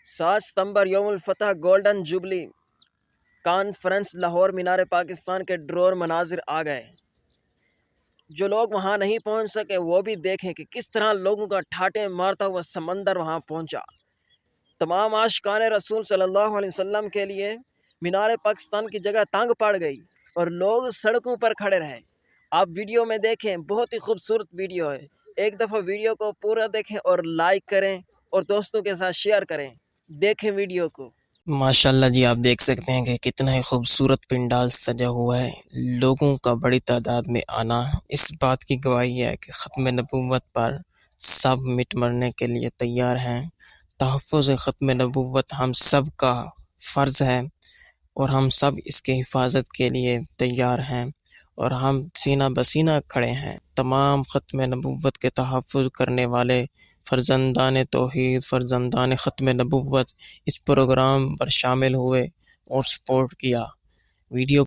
7 ستمبر یوم الفتح golden jubilee conference Lahore مینار پاکستان کے drone مناظر آ گئے۔ جو لوگ وہاں نہیں پہنچ سکے وہ بھی دیکھیں کہ کس طرح لوگوں کا ٹھاٹے مارتا ہوا سمندر وہاں پہنچا۔ تمام عاشقان رسول صلی اللہ علیہ وسلم کے لیے مینار پاکستان کی جگہ تنگ پڑ گئی اور لوگ سڑکوں پر کھڑے رہے۔ آپ ویڈیو میں دیکھیں، بہت ہی خوبصورت ویڈیو ہے۔ ایک دفعہ ویڈیو کو پورا دیکھیں اور لائک کریں اور دوستوں کے ساتھ شیئر کریں۔ دیکھیں ویڈیو کو۔ ماشاءاللہ جی، آپ دیکھ سکتے ہیں کہ کتنا ہی خوبصورت پنڈال سجا ہوا ہے۔ لوگوں کا بڑی تعداد میں آنا اس بات کی گواہی ہے کہ ختم نبوت پر سب مٹ مرنے کے لیے تیار ہیں۔ تحفظ ختم نبوت ہم سب کا فرض ہے اور ہم سب اس کے حفاظت کے لیے تیار ہیں اور ہم سینہ بسینہ کھڑے ہیں۔ تمام ختم نبوت کے تحفظ کرنے والے فرزندان توحید، فرزندان ختم نبوت اس پروگرام پر شامل ہوئے اور سپورٹ کیا۔ ویڈیو